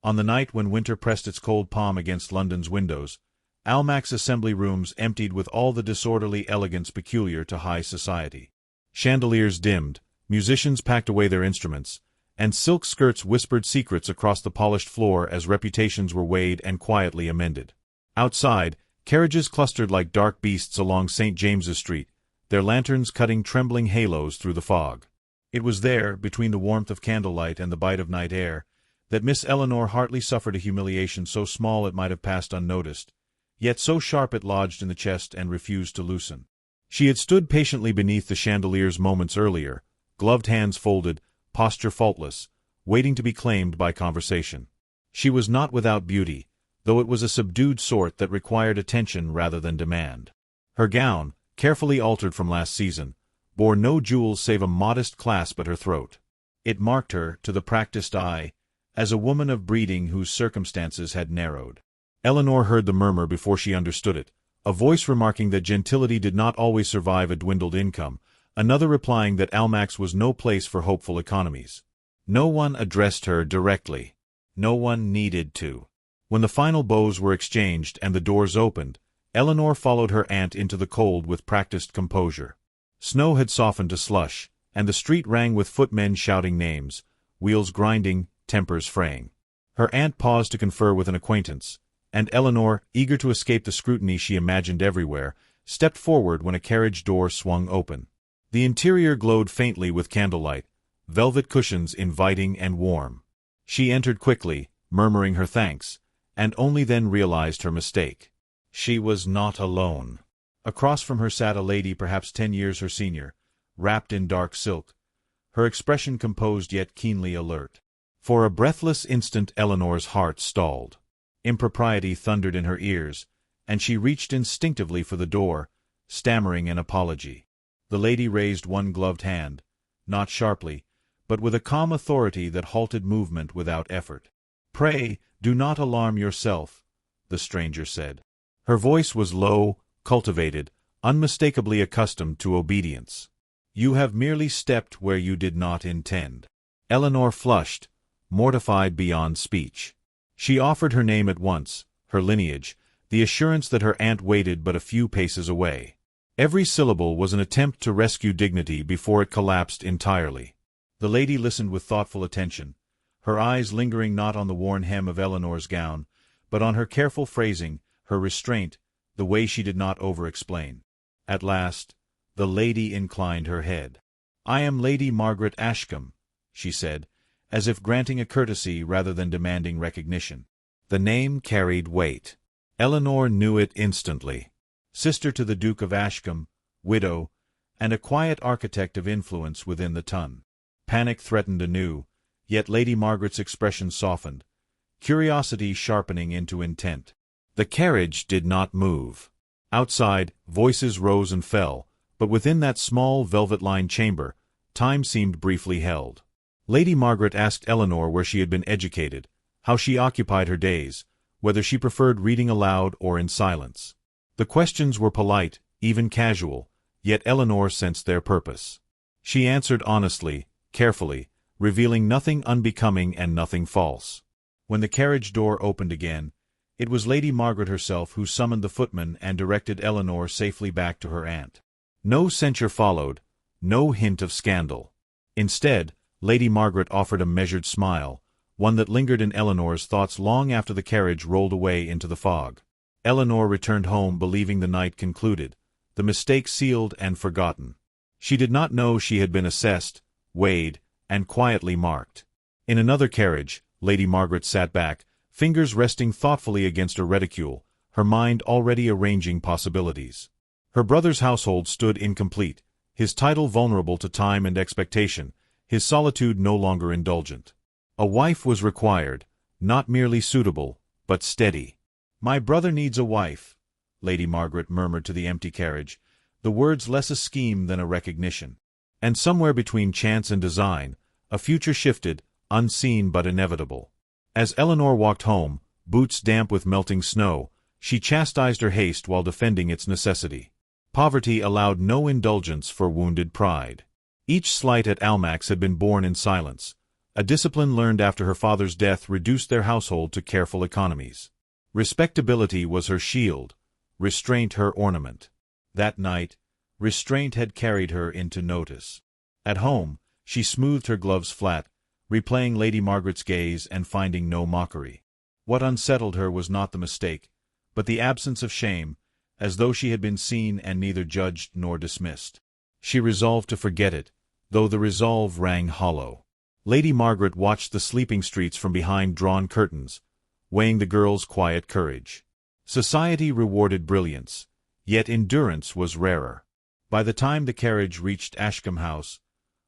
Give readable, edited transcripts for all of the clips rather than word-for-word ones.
On the night when winter pressed its cold palm against London's windows, Almack's assembly rooms emptied with all the disorderly elegance peculiar to high society. Chandeliers dimmed, musicians packed away their instruments, and silk skirts whispered secrets across the polished floor as reputations were weighed and quietly amended. Outside, carriages clustered like dark beasts along St. James's Street, their lanterns cutting trembling halos through the fog. It was there, between the warmth of candlelight and the bite of night air, that Miss Eleanor Hartley suffered a humiliation so small it might have passed unnoticed, yet so sharp it lodged in the chest and refused to loosen. She had stood patiently beneath the chandeliers moments earlier, gloved hands folded, posture faultless, waiting to be claimed by conversation. She was not without beauty, though it was a subdued sort that required attention rather than demand. Her gown, carefully altered from last season, bore no jewels save a modest clasp at her throat. It marked her, to the practiced eye, as a woman of breeding whose circumstances had narrowed. Eleanor heard the murmur before she understood it, a voice remarking that gentility did not always survive a dwindled income, another replying that Almack's was no place for hopeful economies. No one addressed her directly. No one needed to. When the final bows were exchanged and the doors opened, Eleanor followed her aunt into the cold with practiced composure. Snow had softened to slush, and the street rang with footmen shouting names, wheels grinding, tempers fraying. Her aunt paused to confer with an acquaintance, and Eleanor, eager to escape the scrutiny she imagined everywhere, stepped forward when a carriage door swung open. The interior glowed faintly with candlelight, velvet cushions inviting and warm. She entered quickly, murmuring her thanks, and only then realized her mistake. She was not alone. Across from her sat a lady perhaps 10 years her senior, wrapped in dark silk, her expression composed yet keenly alert. For a breathless instant Eleanor's heart stalled. Impropriety thundered in her ears, and she reached instinctively for the door, stammering an apology. The lady raised one gloved hand, not sharply, but with a calm authority that halted movement without effort. "Pray, do not alarm yourself," the stranger said. Her voice was low, cultivated, unmistakably accustomed to obedience. "You have merely stepped where you did not intend." Eleanor flushed, mortified beyond speech. She offered her name at once, her lineage, the assurance that her aunt waited but a few paces away. Every syllable was an attempt to rescue dignity before it collapsed entirely. The lady listened with thoughtful attention, her eyes lingering not on the worn hem of Eleanor's gown, but on her careful phrasing, her restraint, the way she did not over-explain. At last, the lady inclined her head. "I am Lady Margaret Ashcombe," she said, as if granting a courtesy rather than demanding recognition. The name carried weight. Eleanor knew it instantly. Sister to the Duke of Ashcombe, widow, and a quiet architect of influence within the ton. Panic threatened anew, yet Lady Margaret's expression softened, curiosity sharpening into intent. The carriage did not move. Outside, voices rose and fell, but within that small velvet-lined chamber, time seemed briefly held. Lady Margaret asked Eleanor where she had been educated, how she occupied her days, whether she preferred reading aloud or in silence. The questions were polite, even casual, yet Eleanor sensed their purpose. She answered honestly, carefully, revealing nothing unbecoming and nothing false. When the carriage door opened again, it was Lady Margaret herself who summoned the footman and directed Eleanor safely back to her aunt. No censure followed, no hint of scandal. Instead, Lady Margaret offered a measured smile, one that lingered in Eleanor's thoughts long after the carriage rolled away into the fog. Eleanor returned home believing the night concluded, the mistake sealed and forgotten. She did not know she had been assessed, weighed, and quietly marked. In another carriage, Lady Margaret sat back, fingers resting thoughtfully against a reticule, her mind already arranging possibilities. Her brother's household stood incomplete, his title vulnerable to time and expectation, his solitude no longer indulgent. A wife was required, not merely suitable, but steady. "My brother needs a wife," Lady Margaret murmured to the empty carriage, the words less a scheme than a recognition. And somewhere between chance and design, a future shifted, unseen but inevitable. As Eleanor walked home, boots damp with melting snow, she chastised her haste while defending its necessity. Poverty allowed no indulgence for wounded pride. Each slight at Almack's had been borne in silence, A discipline learned after her father's death reduced their household to careful economies. Respectability was her shield, restraint her ornament. That night, restraint had carried her into notice. At home, she smoothed her gloves flat, replaying Lady Margaret's gaze and finding no mockery. What unsettled her was not the mistake, but the absence of shame, as though she had been seen and neither judged nor dismissed. She resolved to forget it, though the resolve rang hollow. Lady Margaret watched the sleeping streets from behind drawn curtains, weighing the girl's quiet courage. Society rewarded brilliance, yet endurance was rarer. By the time the carriage reached Ashcombe House,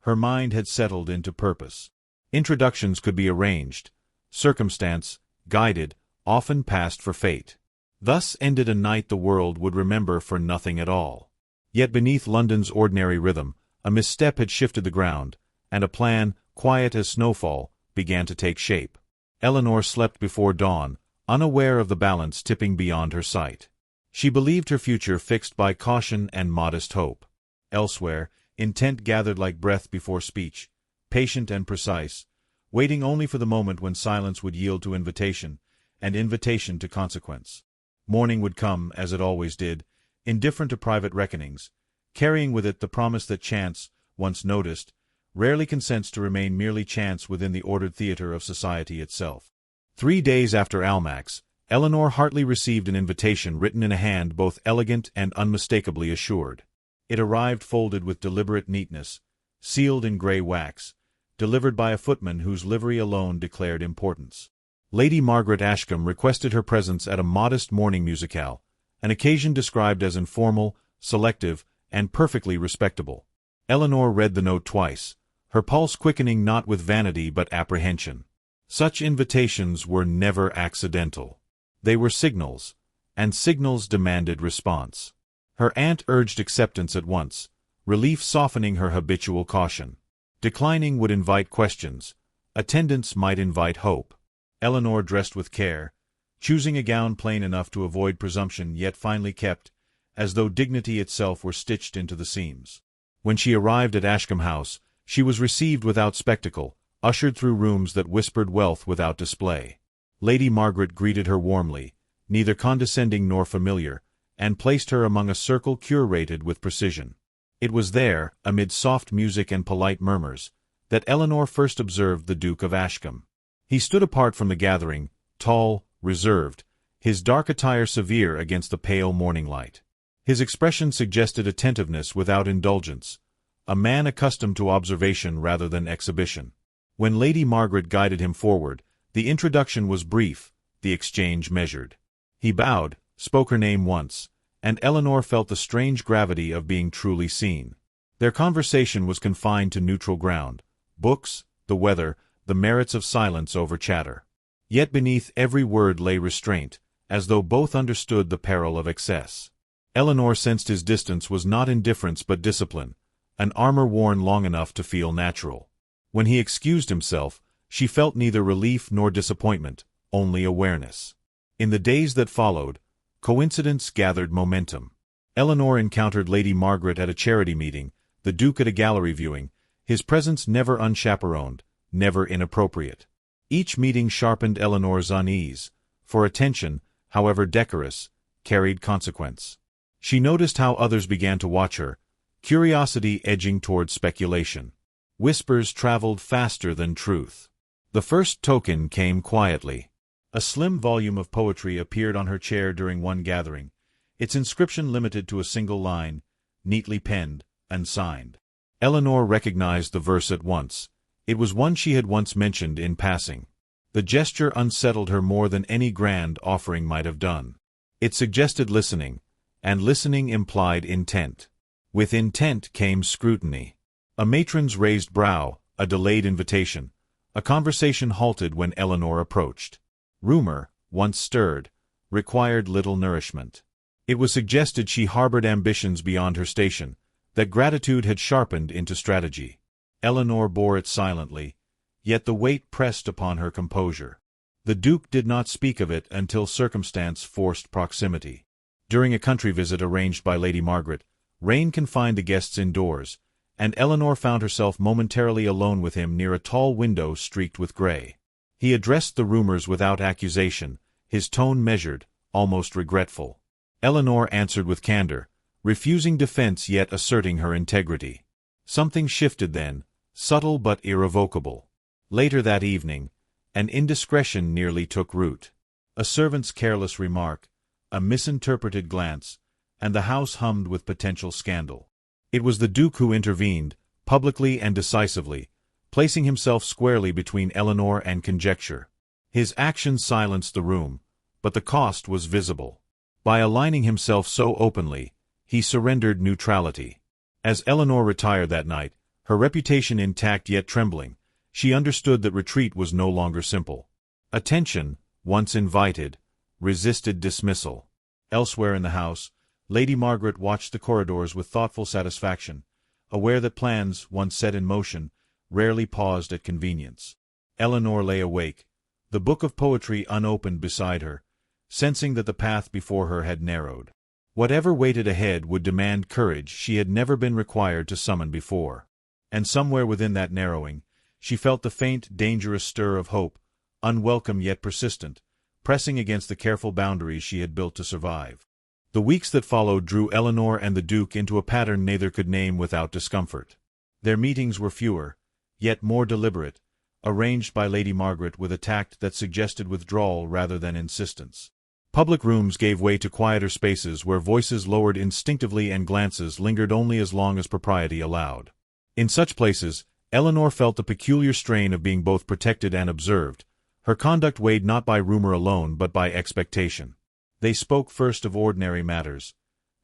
her mind had settled into purpose. Introductions could be arranged, circumstance, guided, often passed for fate. Thus ended a night the world would remember for nothing at all. Yet beneath London's ordinary rhythm, a misstep had shifted the ground, and a plan, quiet as snowfall, began to take shape. Eleanor slept before dawn, unaware of the balance tipping beyond her sight. She believed her future fixed by caution and modest hope. Elsewhere, intent gathered like breath before speech, patient and precise, waiting only for the moment when silence would yield to invitation, and invitation to consequence. Morning would come, as it always did, indifferent to private reckonings, carrying with it the promise that chance, once noticed, rarely consents to remain merely chance within the ordered theatre of society itself. 3 days after Almack's, Eleanor Hartley received an invitation written in a hand both elegant and unmistakably assured. It arrived folded with deliberate neatness, sealed in grey wax, delivered by a footman whose livery alone declared importance. Lady Margaret Ashcombe requested her presence at a modest morning musicale, an occasion described as informal, selective, and perfectly respectable. Eleanor read the note twice, her pulse quickening not with vanity but apprehension. Such invitations were never accidental. They were signals, and signals demanded response. Her aunt urged acceptance at once, relief softening her habitual caution. Declining would invite questions, attendance might invite hope. Eleanor dressed with care, choosing a gown plain enough to avoid presumption yet finely kept, as though dignity itself were stitched into the seams. When she arrived at Ashcombe House, she was received without spectacle, ushered through rooms that whispered wealth without display. Lady Margaret greeted her warmly, neither condescending nor familiar, and placed her among a circle curated with precision. It was there, amid soft music and polite murmurs, that Eleanor first observed the Duke of Ashcombe. He stood apart from the gathering, tall, reserved, his dark attire severe against the pale morning light. His expression suggested attentiveness without indulgence, a man accustomed to observation rather than exhibition. When Lady Margaret guided him forward, the introduction was brief, the exchange measured. He bowed, spoke her name once, and Eleanor felt the strange gravity of being truly seen. Their conversation was confined to neutral ground, books, the weather, the merits of silence over chatter. Yet beneath every word lay restraint, as though both understood the peril of excess. Eleanor sensed his distance was not indifference but discipline, an armor worn long enough to feel natural. When he excused himself, she felt neither relief nor disappointment, only awareness. In the days that followed, coincidence gathered momentum. Eleanor encountered Lady Margaret at a charity meeting, the Duke at a gallery viewing, his presence never unchaperoned, never inappropriate. Each meeting sharpened Eleanor's unease, for attention, however decorous, carried consequence. She noticed how others began to watch her, curiosity edging toward speculation. Whispers traveled faster than truth. The first token came quietly. A slim volume of poetry appeared on her chair during one gathering, its inscription limited to a single line, neatly penned, and signed. Eleanor recognized the verse at once. It was one she had once mentioned in passing. The gesture unsettled her more than any grand offering might have done. It suggested listening, and listening implied intent. With intent came scrutiny. A matron's raised brow, a delayed invitation. A conversation halted when Eleanor approached. Rumor, once stirred, required little nourishment. It was suggested she harbored ambitions beyond her station, that gratitude had sharpened into strategy. Eleanor bore it silently, yet the weight pressed upon her composure. The Duke did not speak of it until circumstance forced proximity. During a country visit arranged by Lady Margaret, rain confined the guests indoors, and Eleanor found herself momentarily alone with him near a tall window streaked with gray. He addressed the rumors without accusation, his tone measured, almost regretful. Eleanor answered with candor, refusing defense yet asserting her integrity. Something shifted then, subtle but irrevocable. Later that evening, an indiscretion nearly took root. A servant's careless remark, a misinterpreted glance, and the house hummed with potential scandal. It was the Duke who intervened, publicly and decisively, placing himself squarely between Eleanor and conjecture. His actions silenced the room, but the cost was visible. By aligning himself so openly, he surrendered neutrality. As Eleanor retired that night, her reputation intact yet trembling, she understood that retreat was no longer simple. Attention, once invited, resisted dismissal. Elsewhere in the house, Lady Margaret watched the corridors with thoughtful satisfaction, aware that plans, once set in motion, rarely paused at convenience. Eleanor lay awake, the book of poetry unopened beside her, sensing that the path before her had narrowed. Whatever waited ahead would demand courage she had never been required to summon before. And somewhere within that narrowing, she felt the faint, dangerous stir of hope, unwelcome yet persistent, pressing against the careful boundaries she had built to survive. The weeks that followed drew Eleanor and the Duke into a pattern neither could name without discomfort. Their meetings were fewer, yet more deliberate, arranged by Lady Margaret with a tact that suggested withdrawal rather than insistence. Public rooms gave way to quieter spaces where voices lowered instinctively and glances lingered only as long as propriety allowed. In such places, Eleanor felt the peculiar strain of being both protected and observed, her conduct weighed not by rumor alone but by expectation. They spoke first of ordinary matters,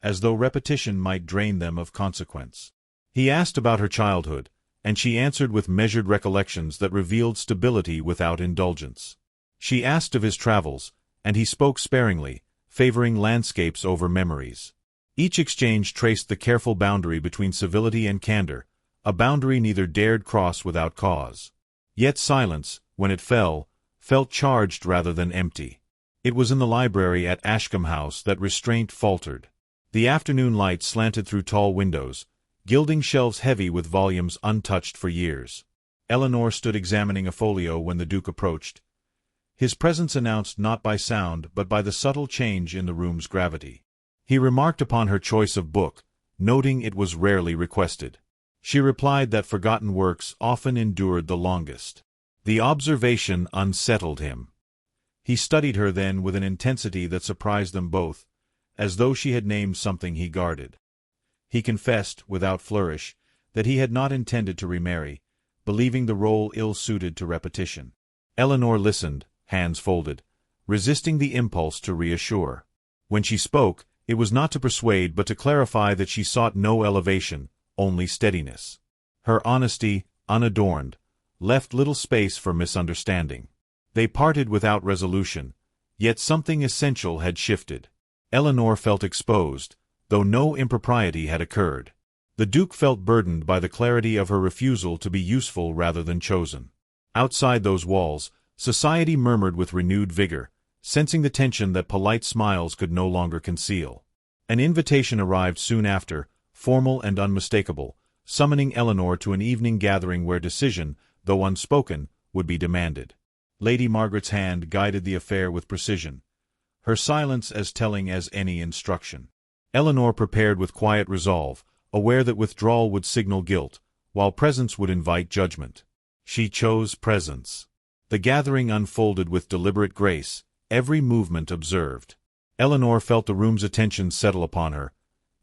as though repetition might drain them of consequence. He asked about her childhood, and she answered with measured recollections that revealed stability without indulgence. She asked of his travels, and he spoke sparingly, favoring landscapes over memories. Each exchange traced the careful boundary between civility and candor, a boundary neither dared cross without cause. Yet silence, when it fell, felt charged rather than empty. It was in the library at Ashcombe House that restraint faltered. The afternoon light slanted through tall windows, gilding shelves heavy with volumes untouched for years. Eleanor stood examining a folio when the Duke approached, his presence announced not by sound but by the subtle change in the room's gravity. He remarked upon her choice of book, noting it was rarely requested. She replied that forgotten works often endured the longest. The observation unsettled him. He studied her then with an intensity that surprised them both, as though she had named something he guarded. He confessed, without flourish, that he had not intended to remarry, believing the role ill-suited to repetition. Eleanor listened, hands folded, resisting the impulse to reassure. When she spoke, it was not to persuade but to clarify that she sought no elevation, only steadiness. Her honesty, unadorned, left little space for misunderstanding. They parted without resolution, yet something essential had shifted. Eleanor felt exposed, though no impropriety had occurred. The Duke felt burdened by the clarity of her refusal to be useful rather than chosen. Outside those walls, society murmured with renewed vigor, sensing the tension that polite smiles could no longer conceal. An invitation arrived soon after, formal and unmistakable, summoning Eleanor to an evening gathering where decision, though unspoken, would be demanded. Lady Margaret's hand guided the affair with precision, her silence as telling as any instruction. Eleanor prepared with quiet resolve, aware that withdrawal would signal guilt, while presence would invite judgment. She chose presence. The gathering unfolded with deliberate grace, every movement observed. Eleanor felt the room's attention settle upon her,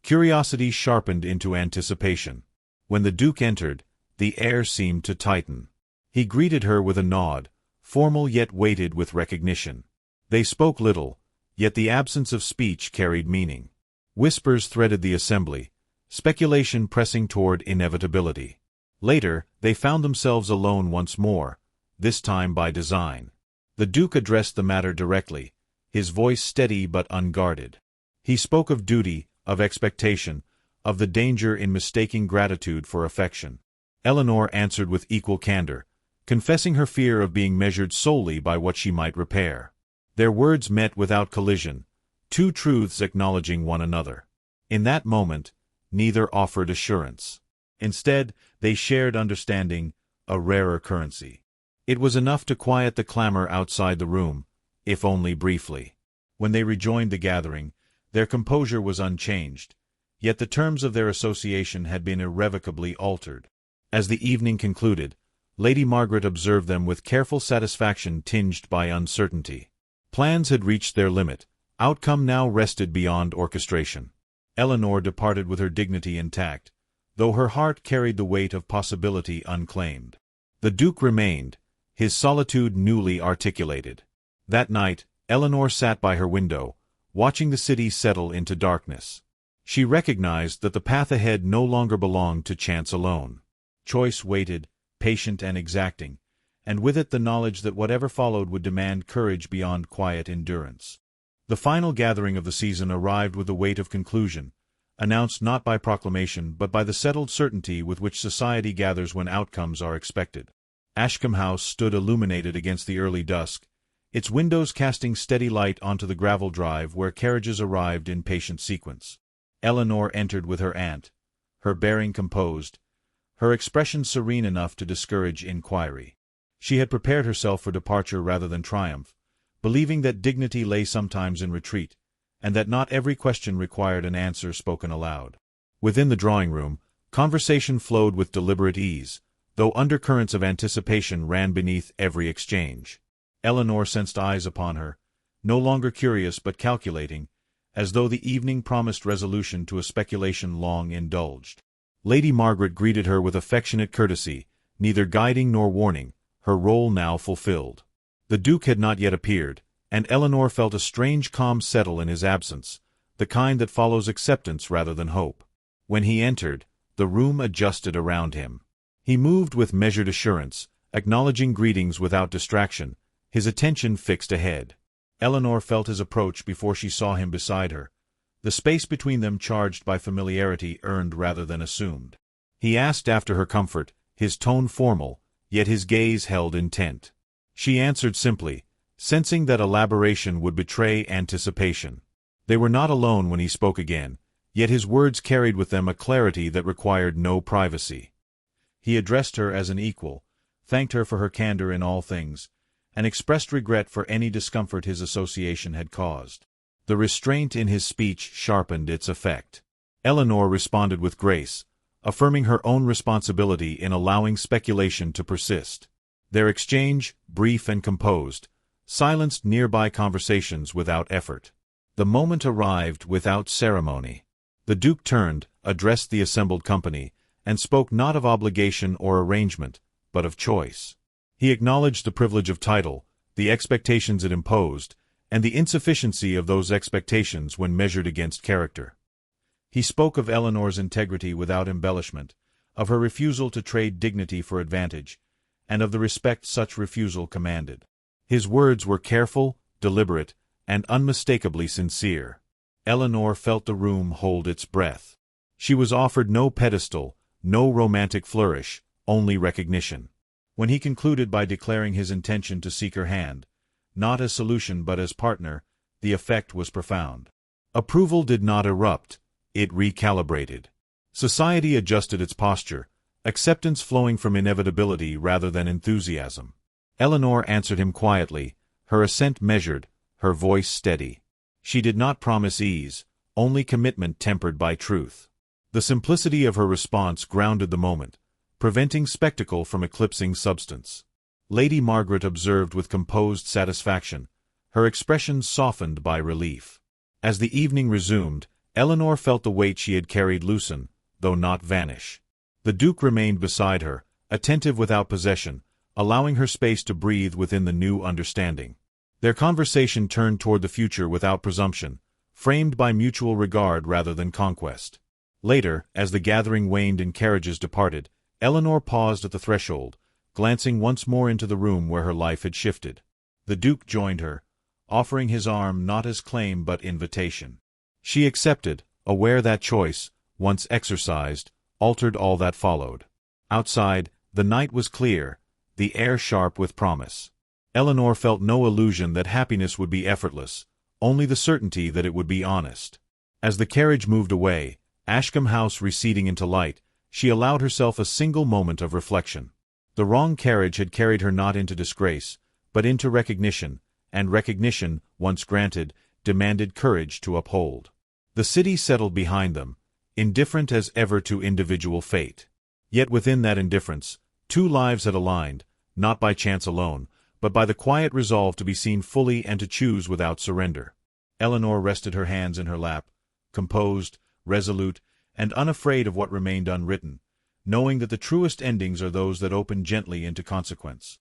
curiosity sharpened into anticipation. When the Duke entered, the air seemed to tighten. He greeted her with a nod, formal yet weighted with recognition. They spoke little, yet the absence of speech carried meaning. Whispers threaded the assembly, speculation pressing toward inevitability. Later, they found themselves alone once more, this time by design. The Duke addressed the matter directly, his voice steady but unguarded. He spoke of duty, of expectation, of the danger in mistaking gratitude for affection. Eleanor answered with equal candor, confessing her fear of being measured solely by what she might repair. Their words met without collision, two truths acknowledging one another. In that moment, neither offered assurance. Instead, they shared understanding, a rarer currency. It was enough to quiet the clamor outside the room, if only briefly. When they rejoined the gathering, their composure was unchanged, yet the terms of their association had been irrevocably altered. As the evening concluded, Lady Margaret observed them with careful satisfaction tinged by uncertainty. Plans had reached their limit, outcome now rested beyond orchestration. Eleanor departed with her dignity intact, though her heart carried the weight of possibility unclaimed. The Duke remained, his solitude newly articulated. That night, Eleanor sat by her window, watching the city settle into darkness. She recognized that the path ahead no longer belonged to chance alone. Choice waited, patient and exacting, and with it the knowledge that whatever followed would demand courage beyond quiet endurance. The final gathering of the season arrived with the weight of conclusion, announced not by proclamation but by the settled certainty with which society gathers when outcomes are expected. Ashcombe House stood illuminated against the early dusk, its windows casting steady light onto the gravel drive where carriages arrived in patient sequence. Eleanor entered with her aunt, her bearing composed, her expression serene enough to discourage inquiry. She had prepared herself for departure rather than triumph, believing that dignity lay sometimes in retreat, and that not every question required an answer spoken aloud. Within the drawing-room, conversation flowed with deliberate ease, though undercurrents of anticipation ran beneath every exchange. Eleanor sensed eyes upon her, no longer curious but calculating, as though the evening promised resolution to a speculation long indulged. Lady Margaret greeted her with affectionate courtesy, neither guiding nor warning, her role now fulfilled. The Duke had not yet appeared, and Eleanor felt a strange calm settle in his absence, the kind that follows acceptance rather than hope. When he entered, the room adjusted around him. He moved with measured assurance, acknowledging greetings without distraction, his attention fixed ahead. Eleanor felt his approach before she saw him beside her, the space between them charged by familiarity earned rather than assumed. He asked after her comfort, his tone formal, yet his gaze held intent. She answered simply, sensing that elaboration would betray anticipation. They were not alone when he spoke again, yet his words carried with them a clarity that required no privacy. He addressed her as an equal, thanked her for her candor in all things, and expressed regret for any discomfort his association had caused. The restraint in his speech sharpened its effect. Eleanor responded with grace, affirming her own responsibility in allowing speculation to persist. Their exchange, brief and composed, silenced nearby conversations without effort. The moment arrived without ceremony. The Duke turned, addressed the assembled company, and spoke not of obligation or arrangement, but of choice. He acknowledged the privilege of title, the expectations it imposed, and the insufficiency of those expectations when measured against character. He spoke of Eleanor's integrity without embellishment, of her refusal to trade dignity for advantage, and of the respect such refusal commanded. His words were careful, deliberate, and unmistakably sincere. Eleanor felt the room hold its breath. She was offered no pedestal, no romantic flourish, only recognition. When he concluded by declaring his intention to seek her hand, not as solution but as partner, the effect was profound. Approval did not erupt, it recalibrated. Society adjusted its posture, acceptance flowing from inevitability rather than enthusiasm. Eleanor answered him quietly, her assent measured, her voice steady. She did not promise ease, only commitment tempered by truth. The simplicity of her response grounded the moment, preventing spectacle from eclipsing substance. Lady Margaret observed with composed satisfaction, her expression softened by relief. As the evening resumed, Eleanor felt the weight she had carried loosen, though not vanish. The Duke remained beside her, attentive without possession, allowing her space to breathe within the new understanding. Their conversation turned toward the future without presumption, framed by mutual regard rather than conquest. Later, as the gathering waned and carriages departed, Eleanor paused at the threshold, glancing once more into the room where her life had shifted. The Duke joined her, offering his arm not as claim but invitation. She accepted, aware that choice, once exercised, altered all that followed. Outside, the night was clear, the air sharp with promise. Eleanor felt no illusion that happiness would be effortless, only the certainty that it would be honest. As the carriage moved away, Ashcombe House receding into light, She allowed herself a single moment of reflection. The wrong carriage had carried her not into disgrace, but into recognition, and recognition, once granted, demanded courage to uphold. The city settled behind them, indifferent as ever to individual fate. Yet within that indifference, two lives had aligned, not by chance alone, but by the quiet resolve to be seen fully and to choose without surrender. Eleanor rested her hands in her lap, composed, resolute, and unafraid of what remained unwritten, knowing that the truest endings are those that open gently into consequence.